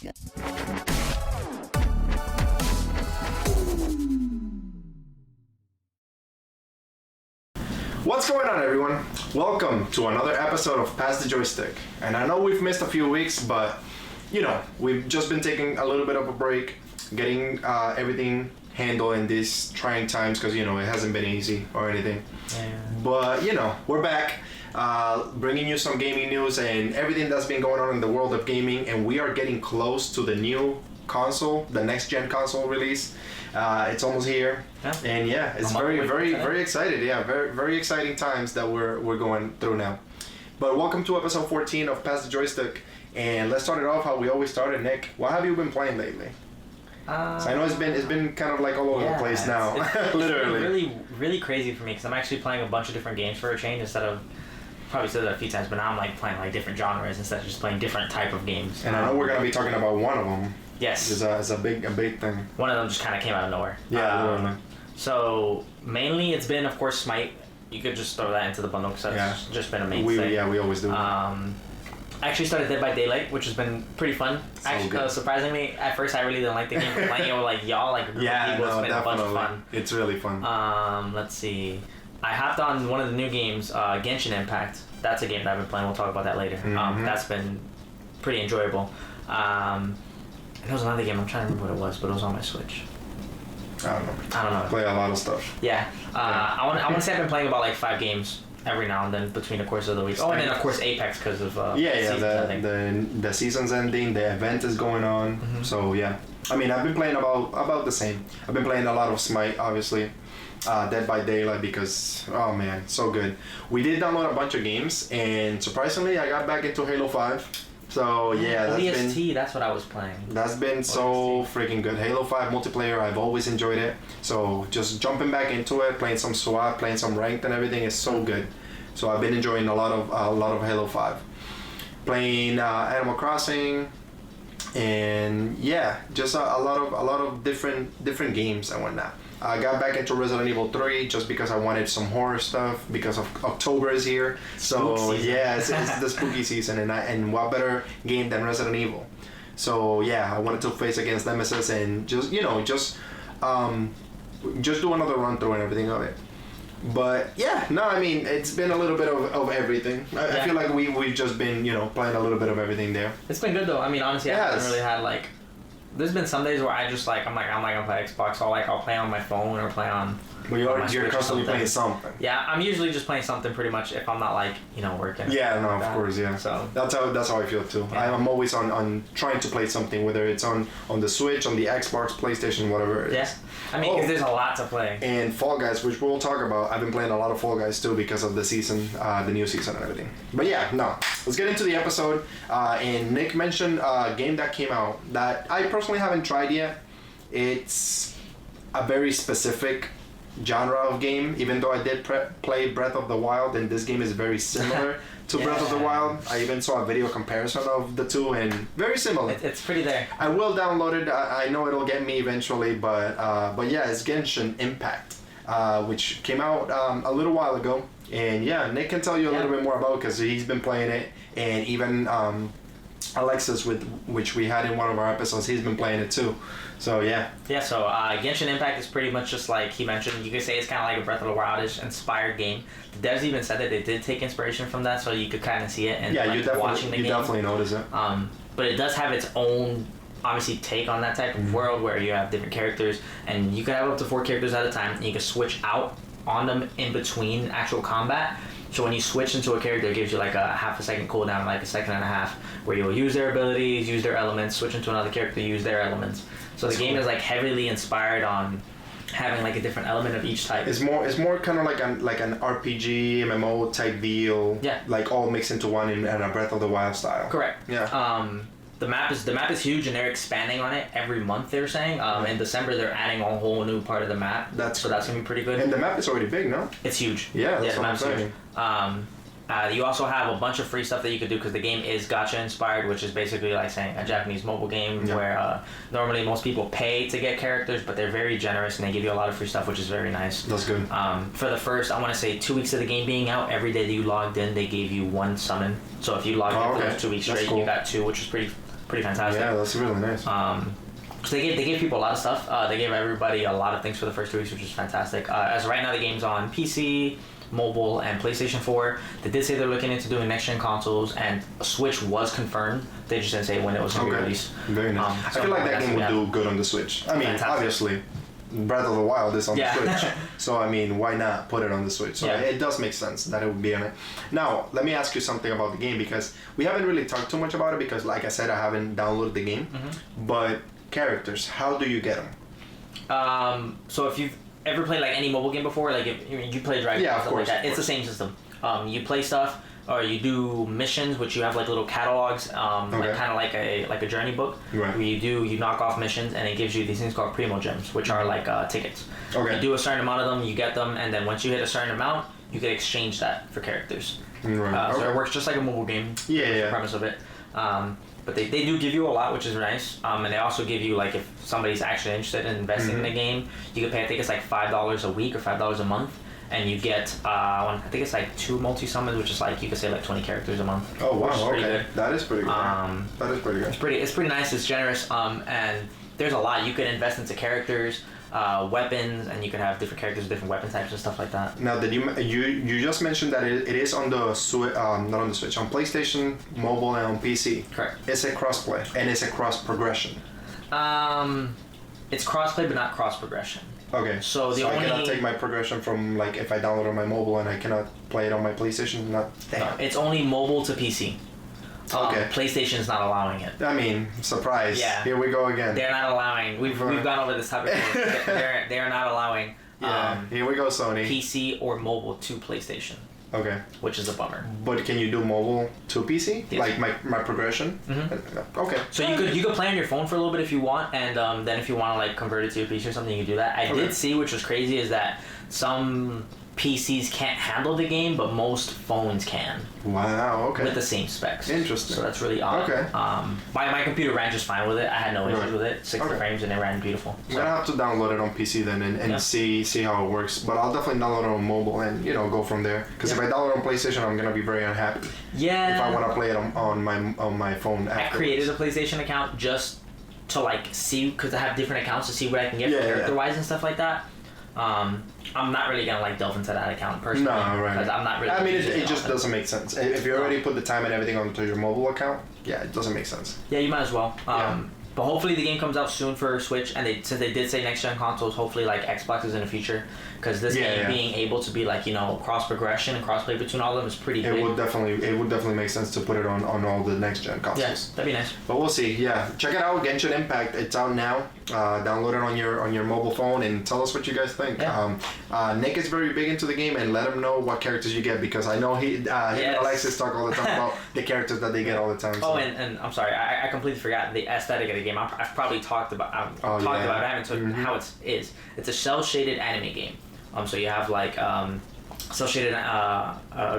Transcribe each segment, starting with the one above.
What's going on, everyone? Welcome to another episode of Pass the Joystick. And I know we've missed a few weeks, but you know, we've just been taking a little bit of a break, getting everything handled in these trying times, because you know it hasn't been easy or anything. Yeah. But you know, we're back, bringing you some gaming news and everything that's been going on in the world of gaming, and we are getting close to the new console, the next gen console release. It's almost here, and yeah, it's very excited. Yeah, very exciting times that we're going through now. But welcome to episode 14 of Pass the Joystick, and let's start it off how we always started. Nick, what have you been playing lately? So I know it's been kind of like all over the place now. It's literally really crazy for me, because I'm actually playing a bunch of different games for a change, instead of, probably said that a few times, but now I'm like playing like different genres instead of just playing different type of games. And I know we're gonna be talking about one of them. Yes, it's a big thing. One of them just kind of came out of nowhere. Yeah, literally. So mainly it's been, of course, Smite. You could just throw that into the bundle, because that's just been a mainstay. We always do. I actually started Dead by Daylight, which has been pretty fun. So actually, surprisingly, at first I really didn't like the game, but playing it with like y'all, like a group of people, it's been a bunch of fun. It's really fun. Let's see. I hopped on one of the new games, Genshin Impact. That's a game that I've been playing. We'll talk about that later. Mm-hmm. That's been pretty enjoyable. There was another game, I'm trying to remember what it was, but it was on my Switch. I don't know. Play a lot of stuff. Yeah. I want to say I've been playing about like 5 games every now and then between the course of the week. Oh, and then of course Apex, because of the season's ending, the event is going on. Mm-hmm. So yeah. I mean, I've been playing about the same. I've been playing a lot of Smite, obviously. Dead by Daylight, because oh man, so good. We did download a bunch of games, and surprisingly I got back into Halo 5. So yeah, that's what I was playing. That's been so freaking good. Halo 5 multiplayer, I've always enjoyed it. So just jumping back into it, playing some SWAT, playing some ranked and everything is so good. So I've been enjoying a lot of Halo 5. Playing Animal Crossing, and yeah, just a lot of different games and whatnot. I got back into Resident Evil 3 just because I wanted some horror stuff, because of October is here. So yeah, it's the spooky season, and what better game than Resident Evil? So yeah, I wanted to face against Nemesis and just do another run through and everything of it. But yeah, no, I mean, it's been a little bit of everything. I feel like we've just been playing a little bit of everything there. It's been good though. I mean, honestly, I haven't really had like. There's been some days where I just like I'm gonna play Xbox. So I'll play on my phone or play on. Well, you're constantly playing something. Yeah, I'm usually just playing something pretty much if I'm not like working. Yeah, no, of course, yeah. So that's how I feel too. Yeah. I'm always on trying to play something, whether it's on the Switch, on the Xbox, PlayStation, whatever it is. Yeah, I mean, because there's a lot to play. And Fall Guys, which we'll talk about. I've been playing a lot of Fall Guys too because of the season, the new season and everything. But yeah, no. Let's get into the episode. And Nick mentioned a game that came out that I personally haven't tried yet. It's a very specific genre of game, even though I did play Breath of the Wild, and this game is very similar to Breath of the Wild. I even saw a video comparison of the two, and very similar. It's pretty there. I will download it. I know it'll get me eventually, but yeah, it's Genshin Impact, which came out a little while ago. And yeah, Nick can tell you a little bit more about it because he's been playing it, and even Alexis, which we had in one of our episodes, he's been playing it too. So yeah. Yeah, so Genshin Impact is pretty much just like he mentioned. You could say it's kind of like a Breath of the Wild-ish inspired game. The devs even said that they did take inspiration from that, so you could kind of see it and watching the game. You definitely notice it. But it does have its own obviously take on that type of world where you have different characters, and you can have up to 4 characters at a time, and you can switch out on them in between actual combat. So when you switch into a character, it gives you like a half a second cooldown, like a second and a half, where you'll use their abilities, use their elements, switch into another character, use their elements. So the game is like heavily inspired on having like a different element of each type. It's more kind of like an RPG MMO type deal. Yeah. Like all mixed into one in a Breath of the Wild style. Correct. Yeah. The map is huge, and they're expanding on it every month. They're saying in December they're adding a whole new part of the map. That's gonna be pretty good. And the map is already big, no? It's huge. Yeah, that's what I'm saying. You also have a bunch of free stuff that you could do because the game is gacha inspired, which is basically like saying a Japanese mobile game where normally most people pay to get characters, but they're very generous and they give you a lot of free stuff, which is very nice. That's good. For the first, I want to say 2 weeks of the game being out, every day that you logged in, they gave you 1 summon. So if you logged in for those 2 weeks straight, you got 2, which is pretty pretty fantastic. Yeah, that's really nice. So they gave people a lot of stuff. They gave everybody a lot of things for the first 2 weeks, which is fantastic. As of right now, the game's on PC, mobile, and PlayStation 4. They did say they're looking into doing next-gen consoles, and Switch was confirmed. They just didn't say when it was going to be released. Very nice. I feel like that game would do good on the Switch. I mean, obviously, Breath of the Wild is on the Switch. So, I mean, why not put it on the Switch? So it does make sense that it would be on it. Now, let me ask you something about the game, because we haven't really talked too much about it, because, like I said, I haven't downloaded the game. But characters, how do you get them? So if you've ever played like any mobile game before, like if you play Dragon Ball, stuff like that, it's the same system. You play stuff, or you do missions, which you have like little catalogs, like kind of like a journey book, where you knock off missions, and it gives you these things called Primo Gems, which are like tickets. You do a certain amount of them, you get them, and then once you hit a certain amount, you can exchange that for characters. So it works just like a mobile game. That's the premise of it. But they do give you a lot, which is nice. And they also give you, like, if somebody's actually interested in investing in the game, you can pay, I think it's like $5 a week or $5 a month. And you get, I think it's like 2 multi-summons, which is like, you could say like 20 characters a month. Oh, wow, okay. That is pretty good. That is pretty good. It's pretty nice, it's generous, and there's a lot. You can invest into characters, weapons, and you can have different characters, different weapon types and stuff like that. Now, did you just mentioned that it is on the not on the Switch, on PlayStation, mobile, and on PC. Correct. It's a crossplay and it's a cross progression. It's crossplay, but not cross progression. Okay. So I cannot take my progression from, like, if I download on my mobile and I cannot play it on my PlayStation. No, it's only mobile to PC. Okay. PlayStation is not allowing it. I mean, surprise. Yeah. Here we go again. They're not allowing. We've gone over this topic. They are not allowing. Here we go, Sony. PC or mobile to PlayStation. Okay. Which is a bummer. But can you do mobile to PC? Yes. Like my progression? Okay. So you could play on your phone for a little bit if you want, and then if you want to like convert it to a PC or something, you can do that. I did see, which was crazy, is that some PCs can't handle the game, but most phones can. Wow, okay. With the same specs. Interesting. So that's really odd. Okay. My computer ran just fine with it. I had no issues with it. 60 frames and it ran beautiful. So. I'm gonna have to download it on PC then and see how it works. But I'll definitely download it on mobile and go from there. Because if I download it on PlayStation, I'm gonna be very unhappy. Yeah. If I want to play it on my phone. I created a PlayStation account just to like see, because I have different accounts to see what I can get character-wise and stuff like that. I'm not really gonna like delve into that account personally. No, right. Because I'm not really. I mean, it just doesn't make sense. If you already put the time and everything onto your mobile account, it doesn't make sense. Yeah, you might as well. But hopefully the game comes out soon for Switch, and since they did say next gen consoles, hopefully like Xboxes in the future, because this game being able to be like cross progression and cross play between all of them is pretty big. It would definitely make sense to put it on all the next gen consoles. Yes, that'd be nice. But we'll see. Yeah, check it out, Genshin Impact. It's out now. Download it on your mobile phone and tell us what you guys think. Yeah. Nick is very big into the game, and let him know what characters you get, because I know he and Alexis talk all the time about the characters that they get all the time. So. Oh, and I'm sorry, I completely forgot the aesthetic of the game. I've probably talked about it. I haven't told you how it is. It's a cell shaded anime game. So you have like cell shaded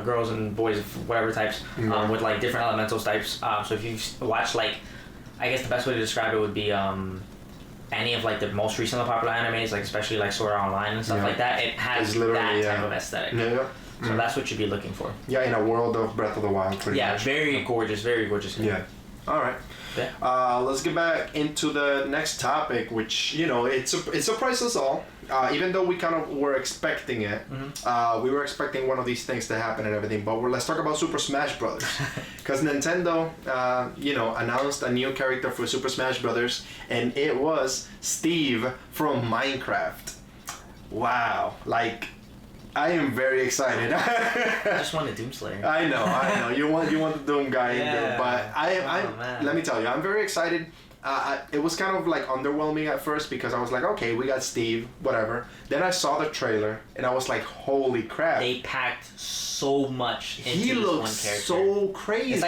girls and boys of whatever types with like different elemental types. So if you've watched, like, I guess the best way to describe it would be any of like the most recently popular animes, like especially like Sword Art Online and stuff like that. It has that type of aesthetic. So that's what you'd be looking for. Yeah, in a world of Breath of the Wild, pretty much. Very gorgeous game. Yeah. All right. Yeah. Let's get back into the next topic, which it surprised us all. Even though we kind of were expecting it, we were expecting one of these things to happen and everything. But let's talk about Super Smash Brothers, because Nintendo, announced a new character for Super Smash Brothers, and it was Steve from Minecraft. Wow! Like, I am very excited. I just want a Doomslayer. I know. You want the Doom guy in there, but let me tell you, I'm very excited. It was kind of like underwhelming at first, because I was like, okay, we got Steve, whatever. Then I saw the trailer and I was like, holy crap! They packed so much into this one character. He looks so crazy. It's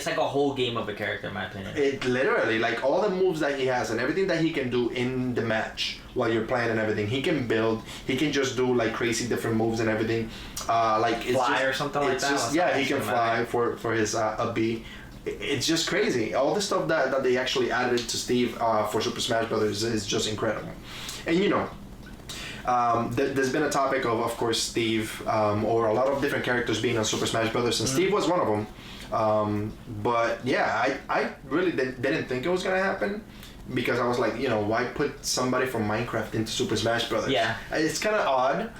like a whole game of a character, in my opinion. It literally, like, all the moves that he has and everything that he can do in the match while you're playing and everything. He can build. He can just do like crazy different moves and everything. Like it's fly or something like that. He can fly for his B. It's just crazy. All the stuff that they actually added to Steve for Super Smash Brothers is just incredible. And there's been a topic of course, Steve, or a lot of different characters being on Super Smash Brothers, and Steve was one of them. But yeah, I really didn't think it was gonna happen. Because I was like, why put somebody from Minecraft into Super Smash Brothers? Yeah. It's kind of odd.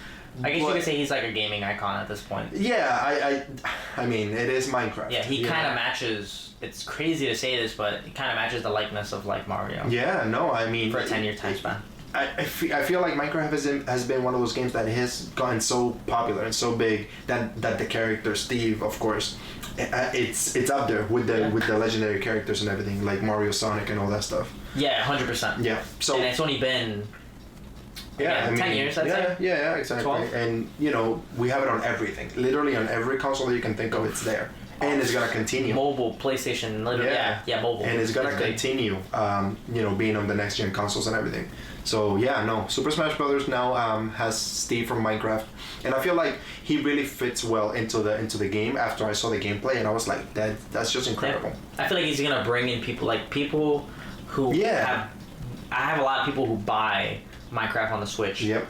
I guess you could say he's like a gaming icon at this point. Yeah, I mean, it is Minecraft. Yeah, he kind of matches. It's crazy to say this, but it kind of matches the likeness of like Mario. Yeah, no, I mean, for a 10-year time span. I feel like Minecraft has been one of those games that has gotten so popular and so big that the character Steve, of course, it's up there with the legendary characters and everything like Mario, Sonic, and all that stuff. Yeah, 100%. Yeah, so and it's only been. Yeah, I mean, 10 years, I'd say. Yeah, exactly. 12. And, we have it on everything. Literally on every console that you can think of, it's there. And it's going to continue. Mobile, PlayStation, literally. Yeah, mobile. And it's going to continue, being on the next-gen consoles and everything. So, yeah, no. Super Smash Brothers now has Steve from Minecraft. And I feel like he really fits well into the game after I saw the gameplay. And I was like, that's just incredible. Yeah. I feel like he's going to bring in people who have... I have a lot of people who buy Minecraft on the Switch. Yep.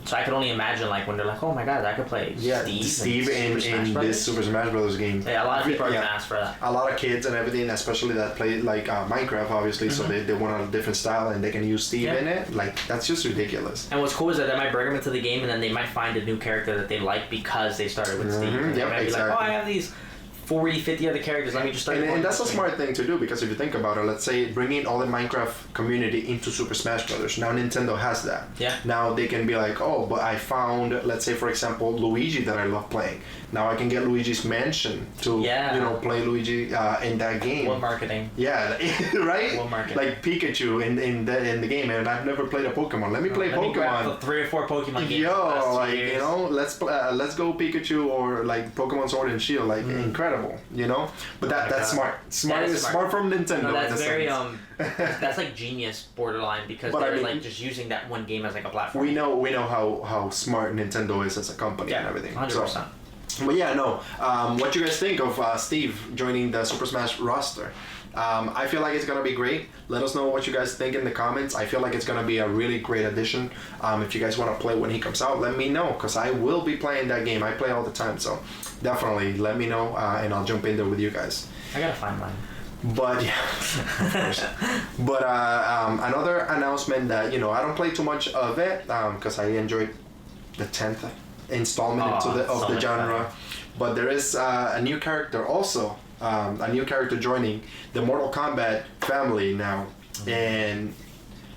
So I could only imagine like when they're like, oh my god, I could play Steve in this Super Smash Brothers game. Yeah, a lot of people are gonna ask for that. A lot of kids and everything, especially that play like Minecraft, obviously. So they want a different style and they can use Steve in it. Like that's just ridiculous. And what's cool is that might bring them into the game and then they might find a new character that they like because they started with Steve. And they might be like, oh, I have these 40, 50 other characters. Let me just start. And that's a smart thing to do because if you think about it, let's say bringing all the Minecraft community into Super Smash Brothers. Now Nintendo has that. Yeah. Now they can be like, oh, but I found, let's say for example, Luigi that I love playing. Now I can get Luigi's Mansion to play Luigi in that game. What marketing? Yeah, right. What marketing? Like Pikachu in the game, and I've never played a Pokemon. Let me play Pokemon. Grab 3 or 4 Pokemon games. Yo, like let's go Pikachu or like Pokemon Sword and Shield. Like incredible, But that's smart. Smart from Nintendo. No, that's very that's like genius borderline because they're like just using that one game as like a platform. We know how smart Nintendo is as a company and everything. 100%. So, but yeah, no. What you guys think of Steve joining the Super Smash roster? I feel like it's gonna be great. Let us know what you guys think in the comments. I feel like it's gonna be a really great addition. If you guys want to play when he comes out, let me know because I will be playing that game. I play all the time, so definitely let me know and I'll jump in there with you guys. I gotta find mine. But yeah, of course. But another announcement that I don't play too much of it because I enjoyed the 10th installment of the genre. But there is a new character also. A new character joining the Mortal Kombat family now. And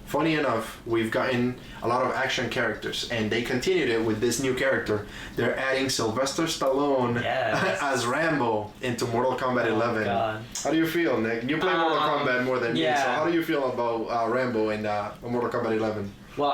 funny enough, we've gotten a lot of action characters, and they continued it with this new character. They're adding Sylvester Stallone as Rambo into Mortal Kombat 11. God. How do you feel, Nick? You play Mortal Kombat more than me, so how do you feel about Rambo in Mortal Kombat 11? Well,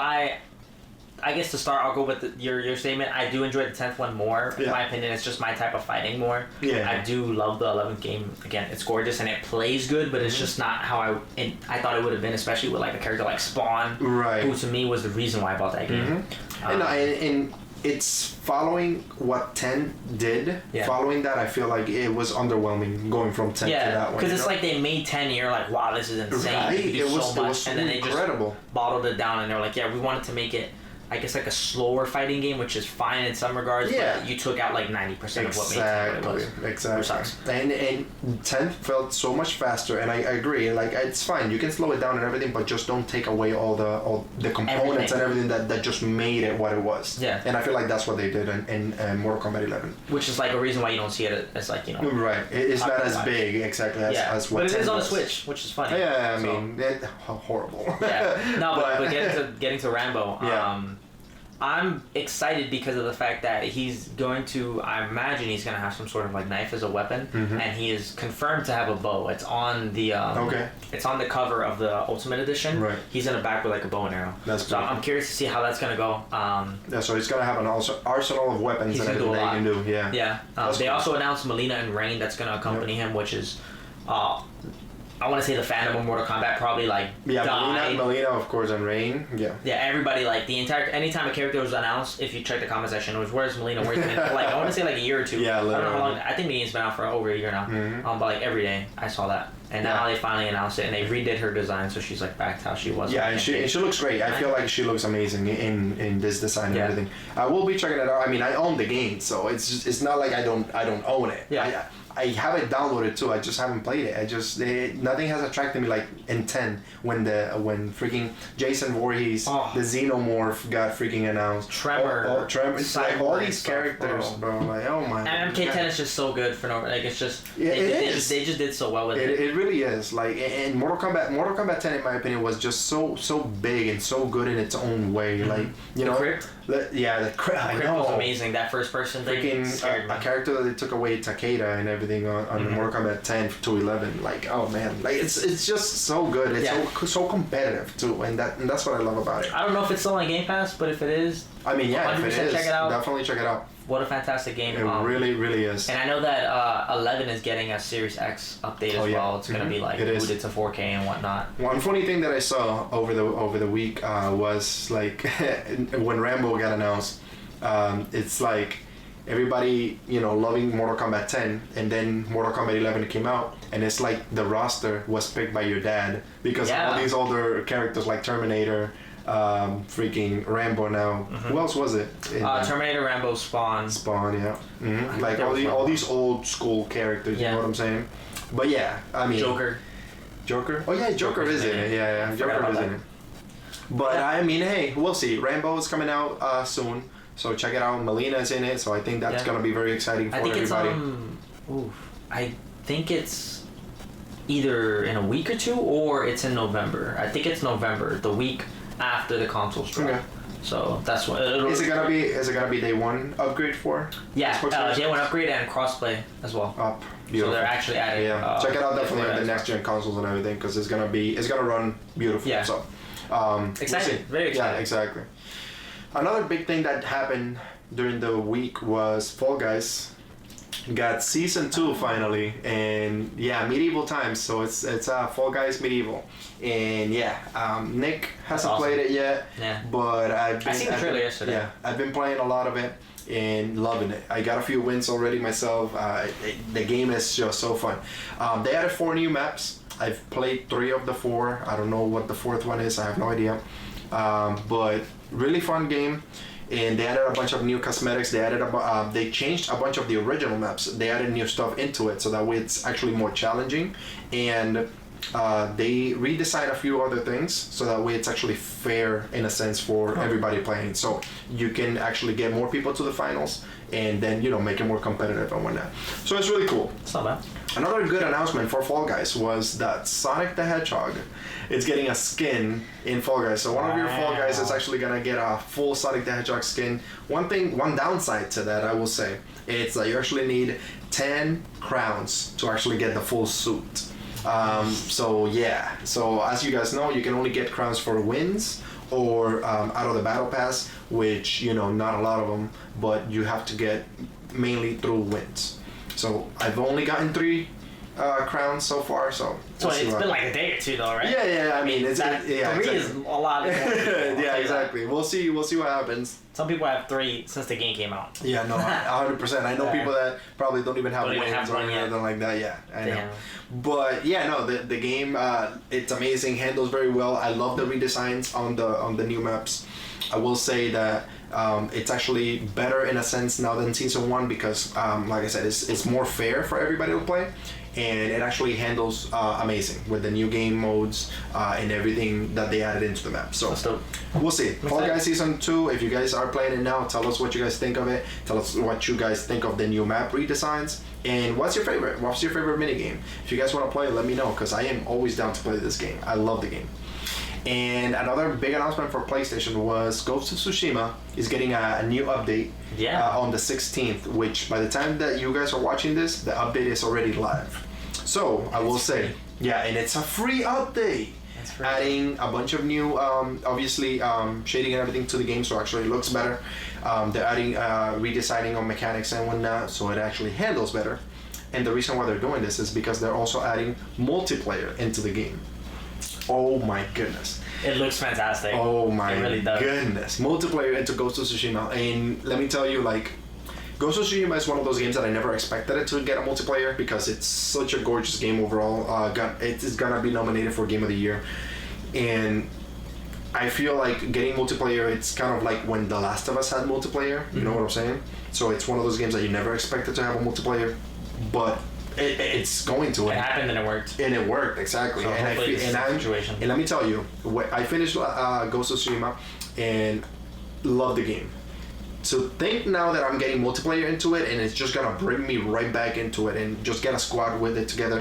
I guess to start, I'll go with your statement. I do enjoy the 10th one more. In my opinion, it's just my type of fighting more. Yeah. I do love the 11th game. Again, it's gorgeous and it plays good, but it's just not how I thought it would have been, especially with like a character like Spawn, right? Who to me was the reason why I bought that game. And it's following what 10 did. Yeah. Following that, I feel like it was underwhelming going from 10 to that one. Because it's like they made 10 and you're like, wow, this is insane. Right. It was so much. And then incredible. They just bottled it down and they're like, yeah, we wanted to make it, I guess, like a slower fighting game, which is fine in some regards, but you took out like 90% of what made it what it was. Exactly. And 10th felt so much faster, and I agree. Like, it's fine. You can slow it down and everything, but just don't take away all the components and everything that just made it what it was. Yeah. And I feel like that's what they did in Mortal Kombat 11. Which is like a reason why you don't see it as like, Right. It's not as big, exactly, as what 10 was. But it is on the Switch, which is funny. Yeah, I mean, horrible. Yeah. No, but getting to Rambo, I'm excited because of the fact that he's going to, I imagine he's going to have some sort of like knife as a weapon, and he is confirmed to have a bow. It's on the it's on the cover of the Ultimate Edition. Right. He's in the back with like a bow and arrow. That's so I'm curious to see how that's going to go. So he's going to have an arsenal of weapons and everything they can do. Yeah. Yeah. They also announced Melina and Rain that's going to accompany him, which is I want to say the fandom of Mortal Kombat probably like died. Melina, of course, and Rain. Yeah, everybody, like the entire, anytime a character was announced, if you check the comment section, it was where's Melina, where's Melina? Like I want to say like a year or two. Yeah, I don't know how long. I think Melina's been out for over a year now. But like every day I saw that, and now they finally announced it, and they redid her design, so she's like back to how she was. Yeah, and she looks great. I feel like she looks amazing in this design and everything. I will be checking it out. I mean, I own the game, so it's not like I don't own it. Yeah. I have it downloaded too. I just haven't played it. Nothing has attracted me like in 10 when freaking Jason Voorhees, the Xenomorph got freaking announced. Tremor. Tremor. It's like all these characters, bro. Like, oh my. And MK10 is just so good for no. Like it's just. Yeah, they just did so well with it. It really is. Like, and Mortal Kombat 10, in my opinion, was just so big and so good in its own way. Mm-hmm. Like, you know. Crypt? The Crypt. I know. Was amazing. That first person thing. Freaking a character that they took away Takeda and everything on the Mortal Kombat 10 to 11. Like, oh man, like it's just so good. It's so competitive too, and that's what I love about it. I don't know if it's still on Game Pass, but if it is, I mean, yeah, if it is, check it out. definitely check it out. What a fantastic game! It really is. And I know that 11 is getting a Series X update as well. It's gonna be like booted to 4K and whatnot. One funny thing that I saw over the week was like when Rambo got announced. It's like everybody, loving Mortal Kombat 10, and then Mortal Kombat 11 came out, and it's like the roster was picked by your dad because all these older characters like Terminator, freaking Rambo now. Who else was it? Terminator, Rambo, Spawn. Spawn, yeah. Like all these old school characters, you know what I'm saying? But yeah, I mean... Joker? Oh yeah, Joker is in it. Yeah, Joker is in it. But I mean, hey, we'll see. Rambo is coming out soon. So check it out. Melina's in it, so I think that's gonna be very exciting for everybody. I think it's either in a week or two, or it's in November. I think it's November, the week after the consoles drop. Okay. So that's what. Is it gonna be day one upgrade for? Yeah, day one upgrade and crossplay as well. Beautiful. So they're actually adding. Yeah, check it out definitely on the next gen consoles and everything because it's gonna run beautiful. Yeah. So, exciting. Very exciting. Yeah, exactly. Another big thing that happened during the week was Fall Guys got season 2 finally, and Medieval Times. So it's Fall Guys Medieval, and Nick hasn't played it yet. Yeah. But I seen the trailer yesterday. Yeah, I've been playing a lot of it and loving it. I got a few wins already myself. The game is just so fun. They added 4 new maps. I've played 3 of the 4. I don't know what the 4th one is. I have no idea. But really fun game, and they added a bunch of new cosmetics. They changed a bunch of the original maps. They added new stuff into it, so that way it's actually more challenging, and they redesigned a few other things, so that way it's actually fair in a sense for everybody playing. So you can actually get more people to the finals, and then make it more competitive and whatnot. So it's really cool. It's not bad. Another good announcement for Fall Guys was that Sonic the Hedgehog is getting a skin in Fall Guys. So one of your Fall Guys is actually gonna get a full Sonic the Hedgehog skin. One downside to that, I will say, it's that you actually need 10 crowns to actually get the full suit. So as you guys know, you can only get crowns for wins or out of the battle pass, which not a lot of them, but you have to get mainly through wins. So I've only gotten 3 crowns so far, so it's been like a day or 2 though, right? Yeah. I mean, it's exactly. is a lot more. Yeah, exactly. We'll see what happens. Some people have 3 since the game came out. Yeah, no, 100%. I know people that probably don't even have wins or anything like that. Yeah, I know. But the game, it's amazing. Handles very well. I love the redesigns on the new maps. I will say that it's actually better in a sense now than season 1 because, like I said, it's more fair for everybody to play, and it actually handles amazing with the new game modes and everything that they added into the map. So we'll see. Fall Guys Season 2, if you guys are playing it now, tell us what you guys think of it. Tell us what you guys think of the new map redesigns. And what's your favorite? What's your favorite minigame? If you guys want to play it, let me know because I am always down to play this game. I love the game. And another big announcement for PlayStation was Ghost of Tsushima is getting a new update on the 16th, which by the time that you guys are watching this, the update is already live. So I will say, and it's a free update. Adding a bunch of new, obviously, shading and everything to the game, so actually it looks better. They're adding, redesigning on mechanics and whatnot, so it actually handles better. And the reason why they're doing this is because they're also adding multiplayer into the game. Oh my goodness. It looks fantastic. Oh my really goodness. Multiplayer into Ghost of Tsushima. And let me tell you, Ghost of Tsushima is one of those games that I never expected it to get a multiplayer because it's such a gorgeous game overall. It's gonna be nominated for Game of the Year. And I feel like getting multiplayer, it's kind of like when The Last of Us had multiplayer. You know what I'm saying? So it's one of those games that you never expected to have a multiplayer. But It's going to. It happened and it worked. And it worked, exactly. So and hopefully this is the situation. And let me tell you, I finished Ghost of Tsushima and loved the game. So think now that I'm getting multiplayer into it, and it's just gonna bring me right back into it, and just get a squad with it together,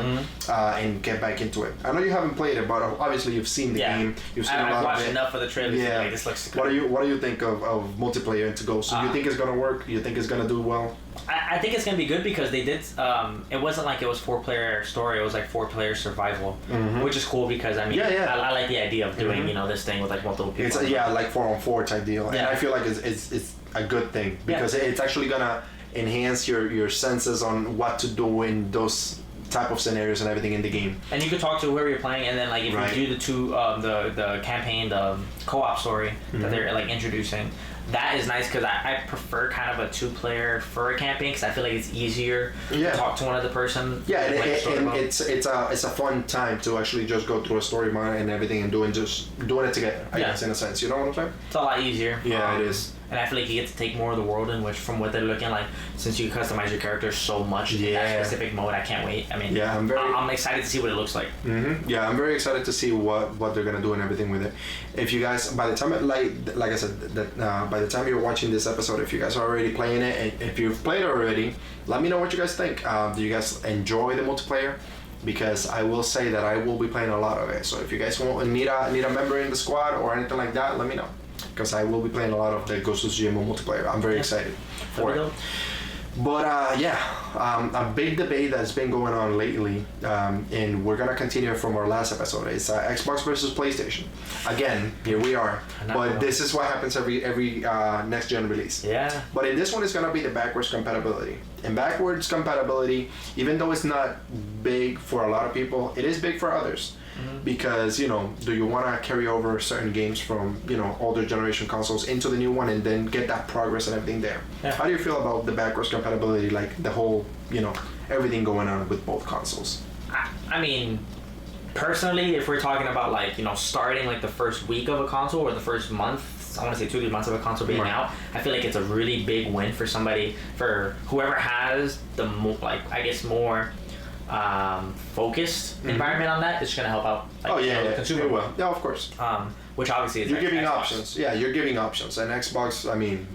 and get back into it. I know you haven't played it, but obviously you've seen the game. You've seen a lot I've watched of it. enough of the trailers. Yeah. Like, this looks good. What do you think of multiplayer into Ghost? So you think it's gonna work? You think it's gonna do well? I think it's gonna be good because they did. It wasn't like it was 4-player story. It was like 4-player survival, which is cool because I mean, I like the idea of doing this thing with like multiple people. It's like 4-on-4 type deal, and I feel like it's a good thing because it's actually gonna enhance your senses on what to do in those type of scenarios and everything in the game. And you can talk to whoever you're playing, and then like if you do the two the campaign, the co-op story that they're like introducing. That is nice because I prefer kind of a 2-player for a campaign because I feel like it's easier to talk to one other person. Yeah, and it's a fun time to actually just go through a story mode and everything and doing it together. I guess in a sense, you know what I'm saying? It's a lot easier. Yeah, it is. And I feel like you get to take more of the world in, which from what they're looking like, since you customize your character so much in that specific mode, I can't wait. I mean, I'm excited to see what it looks like. Yeah, I'm very excited to see what they're gonna do and everything with it. If you guys, by the time like I said, by the time you're watching this episode, if you guys are already playing it, and if you've played it already, let me know what you guys think. Do you guys enjoy the multiplayer? Because I will say that I will be playing a lot of it. So if you guys need a member in the squad or anything like that, let me know. Because I will be playing a lot of the Ghost of Tsushima multiplayer. I'm very excited for it. But a big debate that's been going on lately, and we're gonna continue from our last episode. It's Xbox versus PlayStation. Again, here we are. But this is what happens every next gen release. Yeah. But in this one, it's gonna be the backwards compatibility. And backwards compatibility, even though it's not big for a lot of people, it is big for others. Because do you want to carry over certain games from older generation consoles into the new one and then get that progress and everything there? How do you feel about the backwards compatibility, like the whole everything going on with both consoles? I mean, personally, if we're talking about like starting like the first week of a console or the first month, I want to say 2-3 months of a console being out, I feel like it's a really big win for somebody, for whoever has the more focused environment on that. It's going to help out the consumer. Well, yeah, of course. Which obviously is you're giving Xbox. options. Yeah, you're giving options. And Xbox, I mean,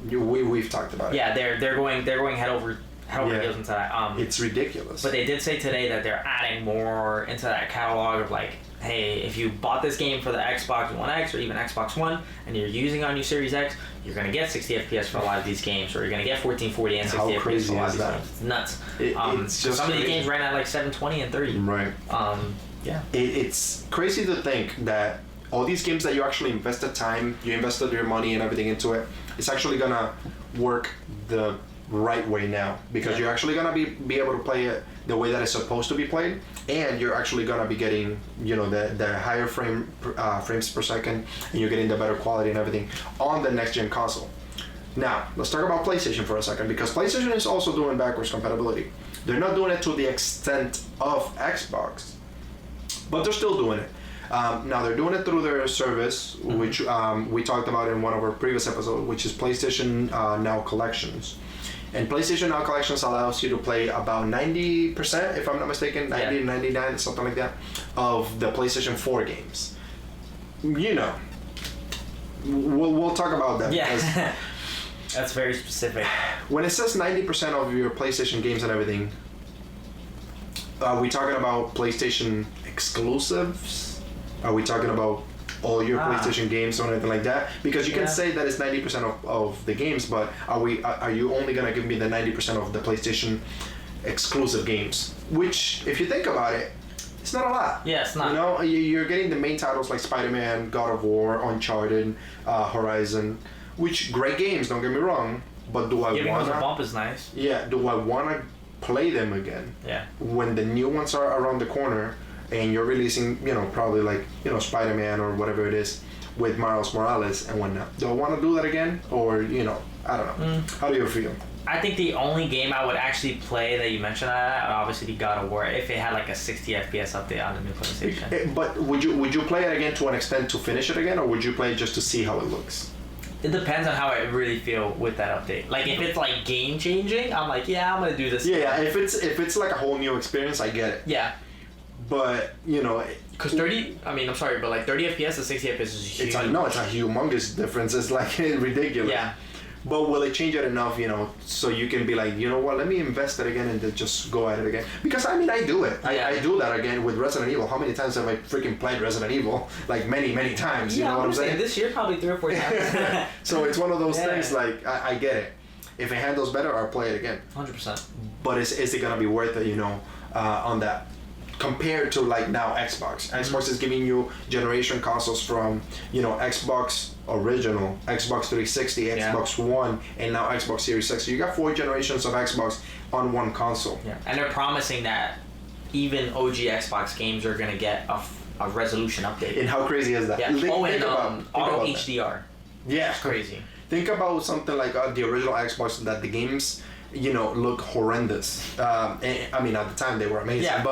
we've talked about it. Yeah, they're going head over heels into that. It's ridiculous. But they did say today that they're adding more into that catalog of like, hey, if you bought this game for the Xbox One X or even Xbox One and you're using it on your Series X, you're going to get 60 FPS for a lot of these games, or you're going to get 1440 and 60 FPS for a lot of these games. It's nuts. It's just some of these games ran at like 720 and 30. Right. It's crazy to think that all these games that you actually invested time, you invested your money and everything into it, it's actually going to work the right way now, because you're actually going to be able to play it the way that it's supposed to be played, and you're actually going to be getting the higher frames per second, and you're getting the better quality and everything on the next gen console. Now let's talk about PlayStation for a second, because PlayStation is also doing backwards compatibility. They're not doing it to the extent of Xbox, but they're still doing it. Now they're doing it through their service, which we talked about in one of our previous episodes, which is PlayStation Now Collections. And PlayStation Now Collections allows you to play about 90%, if I'm not mistaken, 90 to 99, something like that, of the PlayStation 4 games. We'll talk about that. Yeah, that's very specific. When it says 90% of your PlayStation games and everything, are we talking about PlayStation exclusives? Are we talking about all your PlayStation games or anything like that? Because you can say that it's 90% of the games, but are you only gonna give me the 90% of the PlayStation exclusive games? Which, if you think about it, it's not a lot. Yeah, it's not. You're getting the main titles like Spider-Man, God of War, Uncharted, Horizon, which great games, don't get me wrong, but do I want to... Giving them a bump is nice. Yeah, do I want to play them again? Yeah. When the new ones are around the corner, and you're releasing, probably like, Spider-Man or whatever it is with Miles Morales and whatnot. Do I want to do that again? Or, I don't know. How do you feel? I think the only game I would actually play that you mentioned would obviously be God of War, if it had like a 60 FPS update on the new PlayStation. But would you play it again to an extent to finish it again, or would you play it just to see how it looks? It depends on how I really feel with that update. Like if it's like game changing, I'm like, yeah, I'm gonna do this. Yeah, if it's like a whole new experience, I get it. Yeah. But you know, because 30, I mean, I'm sorry, but like 30 FPS to 60 FPS is huge. It's a humongous difference. It's like ridiculous. Yeah. But will it change it enough, you know, so you can be like, you know what, let me invest it again and then just go at it again? Because I mean, I do it. Yeah. I do that again with Resident Evil. How many times have I freaking played Resident Evil? Like many times. Yeah, You know what I'm saying? This year probably 3 or 4 times. So it's one of those things. Like I get it. If it handles better, I'll play it again. 100%. But is it gonna be worth it? You know, on that. Compared to like now Xbox. Xbox is giving you generation consoles from, you know, Xbox original, Xbox 360, Xbox One, and now Xbox Series X. So you got 4 generations of Xbox on one console. Yeah, and they're promising that even OG Xbox games are gonna get a resolution update. And how crazy is that? Yeah. Think and about auto that. HDR. Yeah. It's crazy. Think about something like the original Xbox that the games, you know, look horrendous. I mean, at the time they were amazing, Yeah.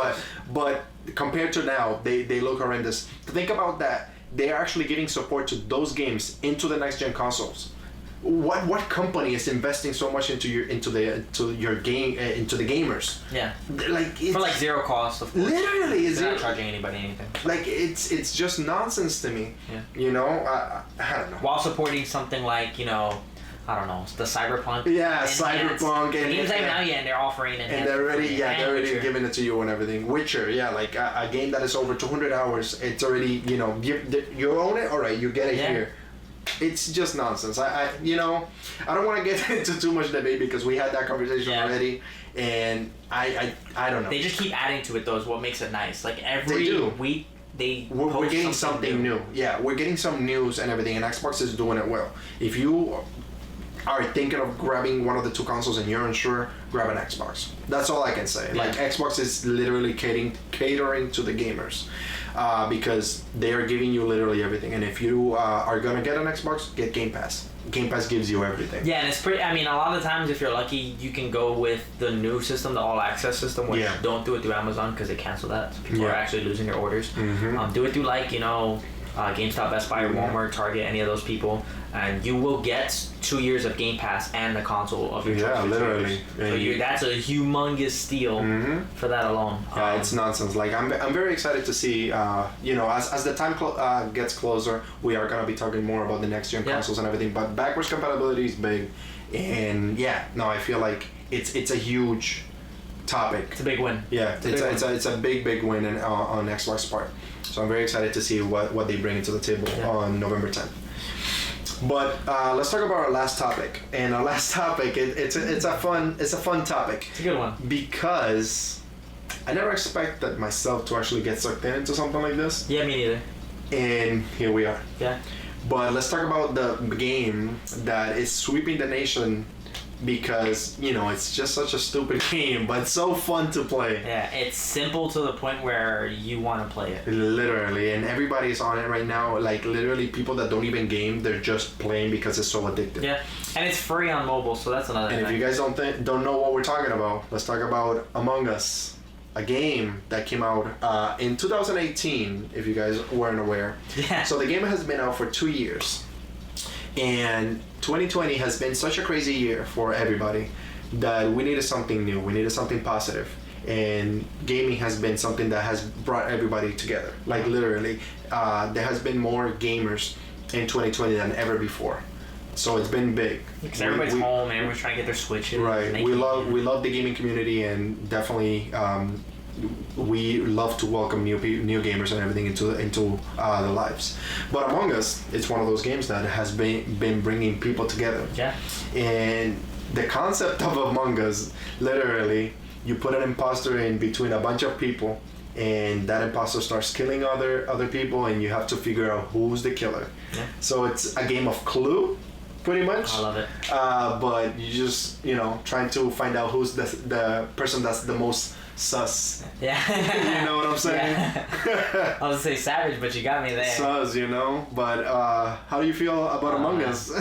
but compared to now, they look horrendous. Think about that. They are actually giving support to those games into the next gen consoles. What company is investing so much into your game into the gamers? Yeah. Like it's, for like zero cost, of course. Literally, They're not charging anybody anything. Like it's just nonsense to me. Yeah. You know, I don't know. While supporting something like, you know, I don't know, the Cyberpunk. Yeah, Cyberpunk and games like now, and they're offering and they're already Witcher. giving it to you and everything. Witcher, yeah, like a game that is over 200 hours. It's already, you know, you own it. All right, you get it here. It's just nonsense. I you know, I don't want to get into too much debate because we had that conversation already, and I don't know. They just keep adding to it though. Is what makes it nice. Like every week. We're getting something new. Yeah, we're getting some news and everything, and Xbox is doing it well. If you are thinking of grabbing one of the 2 consoles and you're unsure, grab an Xbox. That's all I can say. Yeah. Like Xbox is literally catering to the gamers because they are giving you literally everything. And if you are gonna get an Xbox, get Game Pass. Game Pass gives you everything. Yeah, and it's pretty. I mean, a lot of times, if you're lucky, you can go with the new system, the all access system, which don't do it through Amazon because they cancel that. So people are actually losing their orders. Mm-hmm. Do it through like, you know, GameStop, Best Buy, or Walmart, Target, any of those people, and you will get 2 years of Game Pass and the console of your choice. Yeah, literally. So that's a humongous steal for that alone. Yeah, it's nonsense. Like I'm very excited to see. You know, as the time gets closer, we are gonna be talking more about the next gen consoles and everything. But backwards compatibility is big, and I feel like it's a huge topic. It's a big win. Yeah, it's a big win on Xbox part. So I'm very excited to see what they bring to the table on November 10th. But let's talk about our last topic. And our last topic, it's a fun topic. It's a good one. Because I never expected myself to actually get sucked into something like this. Yeah, me neither. And here we are. Yeah. But let's talk about the game that is sweeping the nation because, you know, it's just such a stupid game, but so fun to play. Yeah, it's simple to the point where you want to play it. Literally, and everybody's on it right now. Like, literally, people that don't even game, they're just playing because it's so addictive. Yeah, and it's free on mobile, so that's another thing. And if you guys don't know what we're talking about, let's talk about Among Us, a game that came out in 2018, if you guys weren't aware. Yeah. So the game has been out for 2 years. And 2020 has been such a crazy year for everybody that we needed something new. We needed something positive. And gaming has been something that has brought everybody together. Like literally, there has been more gamers in 2020 than ever before. So it's been big. Because everybody's home and everyone's trying to get their Switches. Right. We love the gaming community, and definitely we love to welcome new gamers and everything into the lives. But Among Us, it's one of those games that has been bringing people together. Yeah. And the concept of Among Us, literally, you put an imposter in between a bunch of people, and that imposter starts killing other people, and you have to figure out who's the killer. Yeah. So it's a game of Clue, pretty much. I love it. But you just, trying to find out who's the person that's the most sus. Yeah. You know what I'm saying? Yeah. I was gonna say savage, but you got me there. Sus, But how do you feel about Among Us?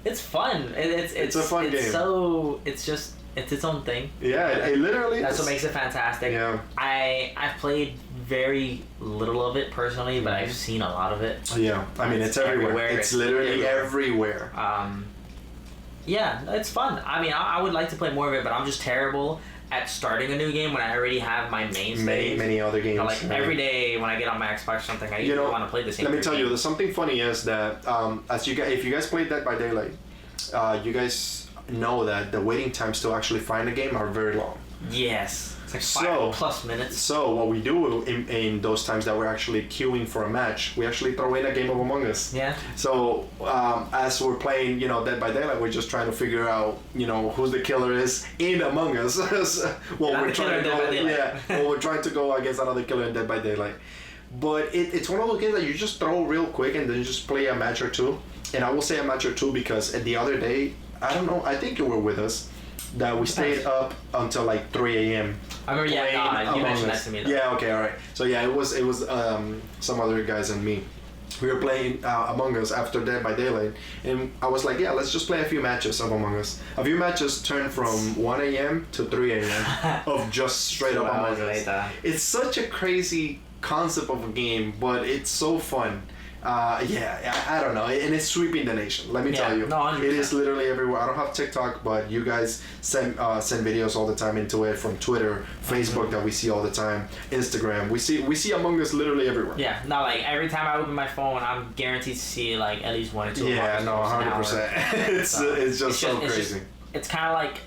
It's fun. It's a fun game. So it's its own thing. Yeah, it literally. That's what makes it fantastic. Yeah. I've played very little of it personally, but I've seen a lot of it. Yeah, I mean it's everywhere. It's literally everywhere. Yeah, it's fun. I mean, I would like to play more of it, but I'm just terrible at starting a new game when I already have my mainstays. Many other games. Like every day when I get on my Xbox or something, I usually want to play the same. Let me tell you, there's something funny is that if you guys played Dead by Daylight, you guys know that the waiting times to actually find a game are very long. Yes. It's like 5+ minutes. So what we do in those times that we're actually queuing for a match, we actually throw in a game of Among Us. Yeah. So as we're playing, Dead by Daylight, we're just trying to figure out, who the killer is in Among Us. While we're trying to go against another killer in Dead by Daylight. But it's one of those games that you just throw real quick and then you just play a match or two. And I will say a match or two because the other day, I don't know, I think you were with us, that we stayed up until like 3 a.m. I remember, you mentioned that to me though. Yeah, okay, alright. So yeah, it was some other guys and me. We were playing Among Us after Dead by Daylight, and I was like, yeah, let's just play a few matches of Among Us. A few matches turned from 1 a.m. to 3 a.m. of just straight up Among Us. It's such a crazy concept of a game, but it's so fun. I don't know, and it's sweeping the nation. Let me tell you, 100%. It is literally everywhere. I don't have TikTok, but you guys send videos all the time into it from Twitter, Facebook that we see all the time, Instagram. We see Among Us literally everywhere. Yeah, no, like every time I open my phone, I'm guaranteed to see like at least 1 or 2. Yeah, no, 100%. It's just so crazy. It's kind of like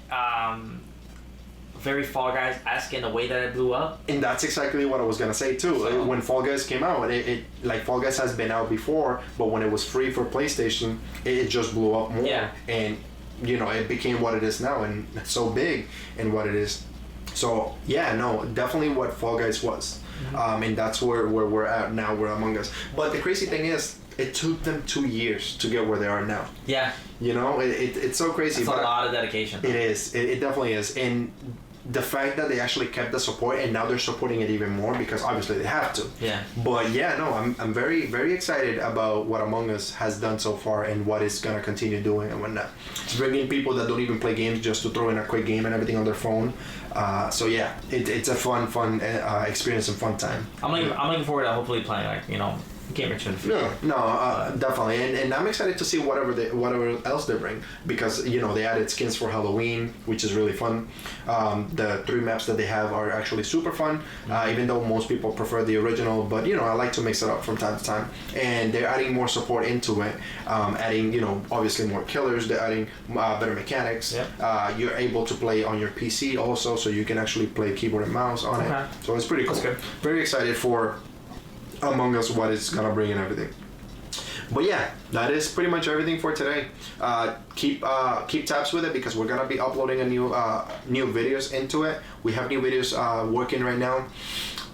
very Fall Guys-esque in the way that it blew up. And that's exactly what I was gonna say too. So, when Fall Guys came out, it like Fall Guys has been out before, but when it was free for PlayStation, it just blew up more. Yeah. And it became what it is now, and it's so big in what it is. So yeah, no, definitely what Fall Guys was. Mm-hmm. And that's where we're at now. We're Among Us. But the crazy thing is, it took them 2 years to get where they are now. Yeah. It's so crazy. It's a lot of dedication. It is. It definitely is. And the fact that they actually kept the support and now they're supporting it even more because obviously they have to. Yeah. But yeah, no, I'm very, very excited about what Among Us has done so far and what it's gonna continue doing and whatnot. It's bringing people that don't even play games just to throw in a quick game and everything on their phone. So yeah, it's a fun experience and fun time. I'm looking forward to hopefully playing Game Rich in the future. No, definitely, and I'm excited to see whatever else they bring because they added skins for Halloween, which is really fun. The 3 maps that they have are actually super fun, even though most people prefer the original. But I like to mix it up from time to time, and they're adding more support into it, adding obviously more killers. They're adding better mechanics. Yep. You're able to play on your PC also, so you can actually play keyboard and mouse on it. So it's pretty cool. That's good. Very excited for Among Us, what it's gonna bring and everything. But yeah, that is pretty much everything for today. Keep tabs with it because we're gonna be uploading a new videos into it. We have new videos working right now.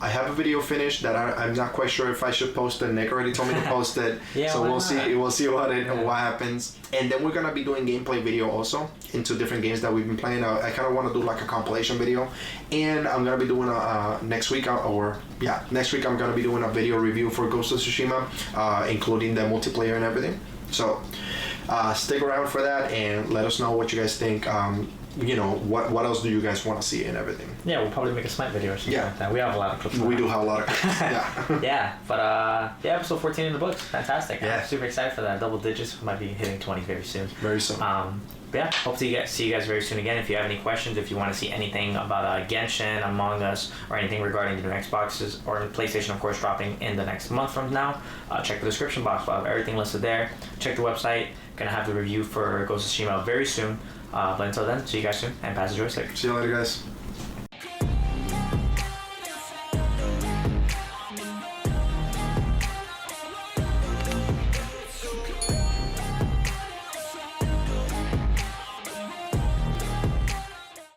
I have a video finished that I'm not quite sure if I should post it. Nick already told me to post it. So we'll see what happens. And then we're gonna be doing gameplay video also into different games that we've been playing. I kind of want to do like a compilation video, and I'm gonna be doing next week I'm gonna be doing a video review for Ghost of Tsushima, including the multiplayer and everything. So stick around for that and let us know what you guys think. What else do you guys want to see and everything? Yeah, we'll probably make a Smite video or something like that. We have a lot of clips. We do have a lot of clips. Yeah. Yeah, but episode 14 in the books. Fantastic. Yeah. I'm super excited for that. Double digits. We might be hitting 20 very soon. Very soon. But yeah, hope to see you guys very soon again. If you have any questions, if you want to see anything about Genshin, Among Us, or anything regarding the new Xboxes or PlayStation, of course, dropping in the next month from now, check the description box. We'll have everything listed there. Check the website. Gonna have the review for Ghost of Tsushima very soon. But until then, see you guys soon and pass the joystick. See you later, guys.